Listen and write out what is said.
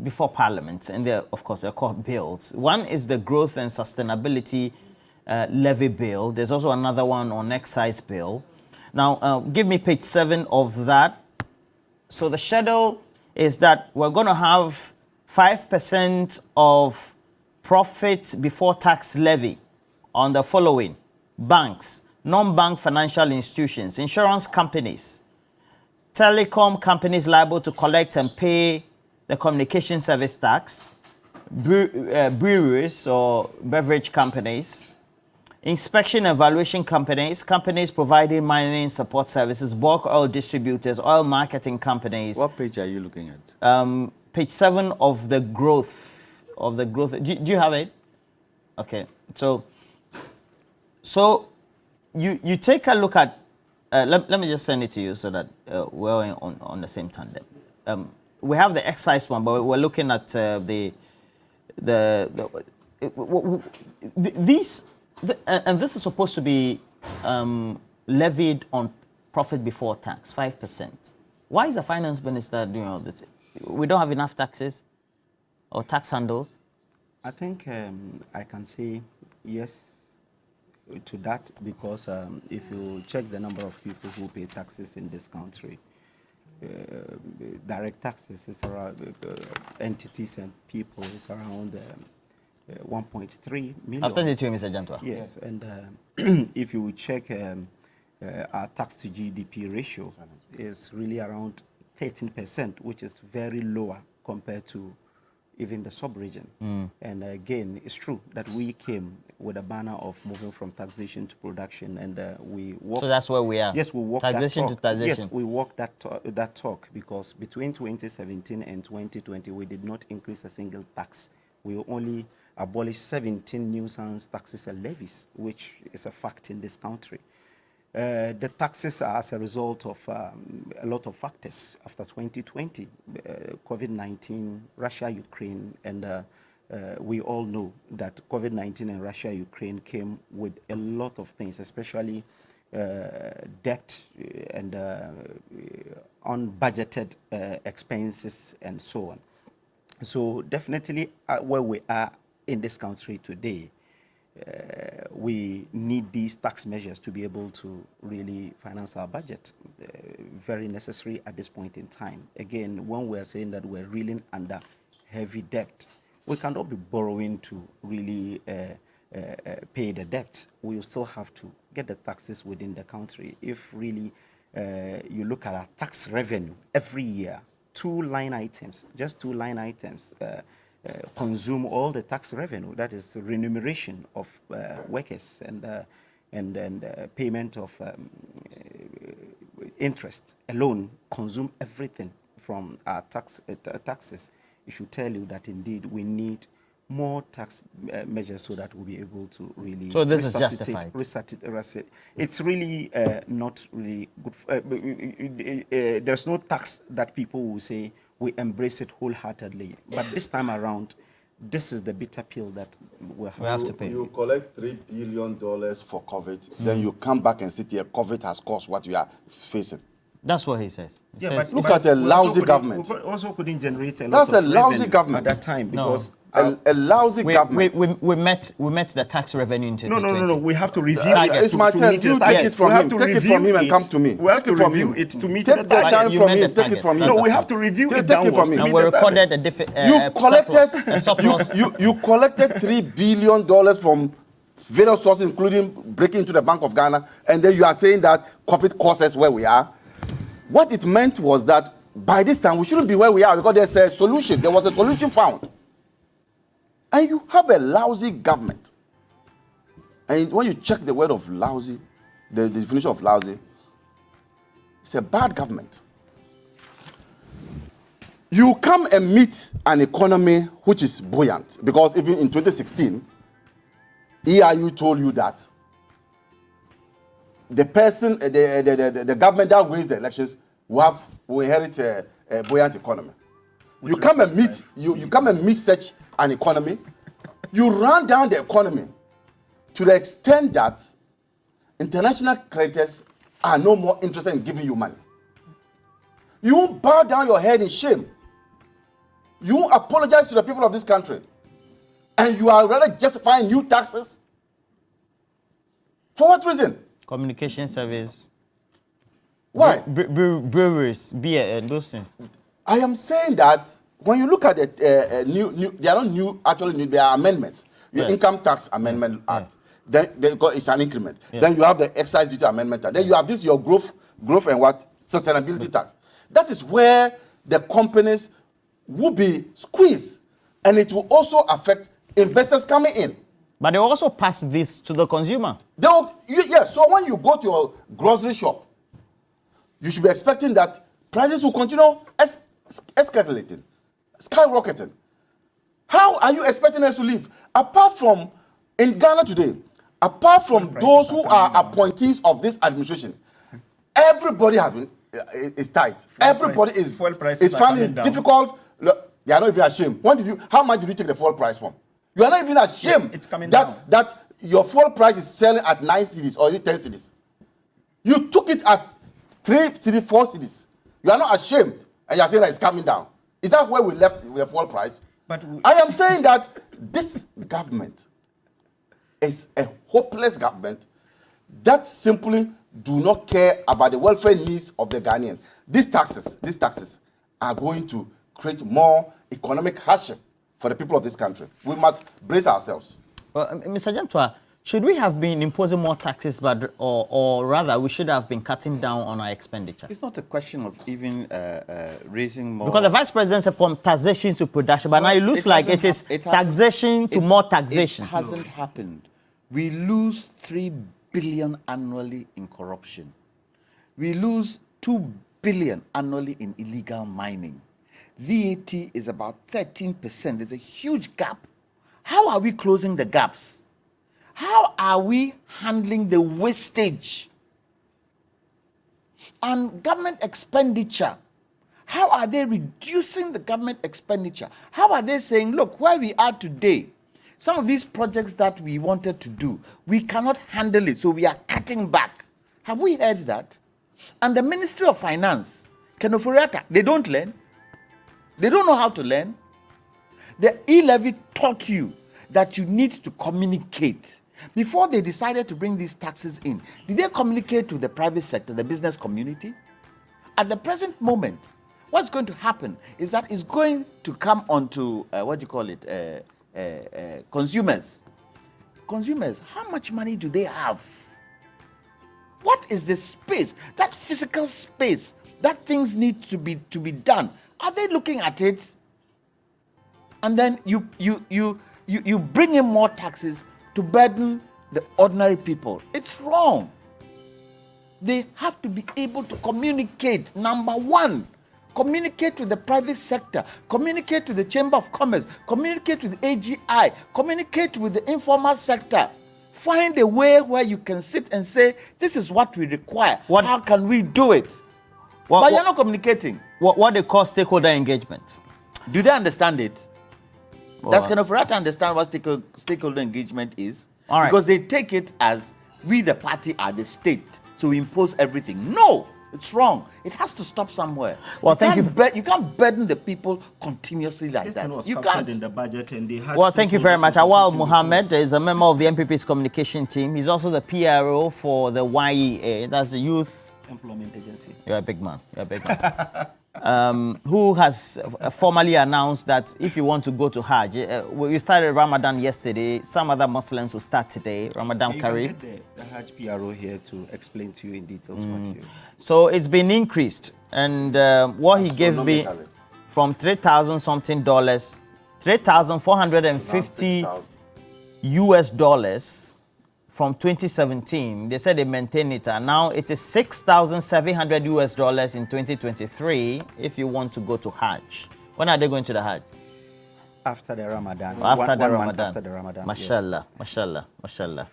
before Parliament, and they're, of course, they're called bills. One is the Growth and Sustainability Levy Bill. There's also another one on excise bill. Now, give me page 7 of that. So the schedule is that we're going to have 5% of profit before tax levy on the following: banks, non-bank financial institutions, insurance companies, telecom companies liable to collect and pay the communication service tax, breweries or beverage companies, inspection and evaluation companies, companies providing mining support services, bulk oil distributors, oil marketing companies. What page are you looking at? Page 7 of the growth. Do you have it? Okay. So you take a look at. Let me just send it to you so that we're on the same tandem. We have the excise one, but we're looking at and this is supposed to be levied on profit before tax, 5%. Why is the finance minister doing all this? We don't have enough taxes or tax handles? I think I can say yes to that, because if you check the number of people who pay taxes in this country, direct taxes is around entities and people is around 1.3 million. I've sent it to you, Mr. Jantua. Yes, and if you check our tax to GDP ratio is really around 13%, which is very lower compared to even the sub-region. And again, it's true that we came with a banner of moving from taxation to production, and we walked. So that's where we are. Yes, we walked taxation that talk. to taxation. Yes, we walked that talk, because between 2017 and 2020, we did not increase a single tax. We only abolished 17 nuisance taxes and levies, which is a fact in this country. The taxes are as a result of a lot of factors after 2020, COVID-19, Russia, Ukraine, and we all know that COVID-19 and Russia, Ukraine came with a lot of things, especially debt and unbudgeted expenses and so on. So definitely where we are in this country today, we need these tax measures to be able to really finance our budget. Very necessary at this point in time. Again, when we are saying that we're reeling under heavy debt, we cannot be borrowing to really pay the debt. We will still have to get the taxes within the country. If really you look at our tax revenue every year, just two line items, consume all the tax revenue. That is the remuneration of workers and payment of interest alone consume everything from our taxes. It should tell you that indeed we need more tax measures so that we'll be able to really. So this is justified. It's really not really good. There's no tax that people will say we embrace it wholeheartedly. But this time around, this is the bitter pill that we have to pay. You collect $3 billion for COVID, then you come back and sit here, COVID has caused what you are facing. That's what he says. Look at a lousy government. We also couldn't generate a lot That's of a lousy revenue government at that time, because a lousy government. We met the tax revenue in 2020. No. We have to review it. It's my turn. You take it from him. Take it from him and come to me. We have to review it to meet the target. Take that time from him. Take it from him. No, we have to review it downwards. And we recorded a surplus. You collected $3 billion from various sources, including breaking into the Bank of Ghana, and then you are saying that COVID causes where we are. What it meant was that by this time we shouldn't be where we are, because there's a solution. There was a solution found. And you have a lousy government. And when you check the word of lousy, the definition of lousy, it's a bad government. You come and meet an economy which is buoyant, because even in 2016, EIU told you that the person, the government that wins the elections will inherit a buoyant economy. You come and meet such an economy. You run down the economy to the extent that international creditors are no more interested in giving you money. You won't bow down your head in shame You won't apologize to the people of this country. And you are rather justifying new taxes? For what reason? Communication service. Why? Breweries, beer, and those things. I am saying that when you look at the new, they are not new, actually new, they are amendments. Your Yes. Income Tax Amendment Act, then it's an increment. Yeah. Then you have the Excise Duty Amendment Act. Then you have this, your growth and what? Sustainability tax. That is where the companies will be squeezed. And it will also affect investors coming in. But they also pass this to the consumer. So when you go to your grocery shop, you should be expecting that prices will continue escalating, skyrocketing. How are you expecting us to live? Apart from, in Ghana today, apart from those who are appointees of this administration, everybody has been, is tight. Everybody is finding it difficult. Look, they are not even ashamed. How much did you take the fuel price from? You are not even ashamed that your fuel price is selling at 9 cedis or 10 cedis. You took it at 3 cedis, 4 cedis. You are not ashamed, and you are saying that it's coming down. Is that where we left with the fuel price? But I am saying that this government is a hopeless government that simply do not care about the welfare needs of the Ghanaians. These taxes are going to create more economic hardship for the people of this country. We must brace ourselves. Well, Mr. Jantua, should we have been imposing more taxes, or rather, we should have been cutting down on our expenditure? it's not a question of even raising more. Because the Vice President said from taxation to production, but now it looks like it is taxation to more taxation. It hasn't happened. We lose 3 billion annually in corruption. We lose 2 billion annually in illegal mining. VAT is about 13%. There's a huge gap. How are we closing the gaps? How are we handling the wastage? And government expenditure, how are they reducing the government expenditure? How are they saying, look, where we are today, some of these projects that we wanted to do, we cannot handle it, so we are cutting back. Have we heard that? And the Ministry of Finance, Kenoforiata, they don't learn. They don't know how to learn. The e-levy taught you that you need to communicate. Before they decided to bring these taxes in, did they communicate to the private sector, the business community? At the present moment, what's going to happen is that it's going to come onto, consumers. Consumers, how much money do they have? What is the space, that physical space, that things need to be done? Are they looking at it? And then you bring in more taxes to burden the ordinary people. It's wrong. They have to be able to communicate. Number one, communicate with the private sector, communicate with the Chamber of Commerce, communicate with AGI, communicate with the informal sector. Find a way where you can sit and say, this is what we require. How can we do it? But you're not communicating. What they call stakeholder engagement. Do they understand it? Does Kenoforiata understand what stakeholder engagement is? All right. Because they take it as we, the party, are the state, so we impose everything. No, it's wrong. It has to stop somewhere. Well, thank you. You can't burden the people continuously like that. You can't. In the budget and they had Well, thank you very much. Awal Muhammad is a member of the MPP's communication team. He's also the PRO for the YEA, that's the Youth Employment Agency. You're a big man. You're a big man. Who has formally announced that if you want to go to Hajj, we started Ramadan yesterday. Some other Muslims will start today. Ramadan Kareem. The Hajj PRO here to explain to you in details what you. So it's been increased, and what he gave me from $3,000 something, $3,450 US dollars. From 2017, they said they maintain it, and now it is $6,700 US dollars in 2023 if you want to go to Hajj. When are they going to the Hajj? After the Ramadan. After the One Ramadan. month after the Ramadan. Mashallah, mashallah, mashallah.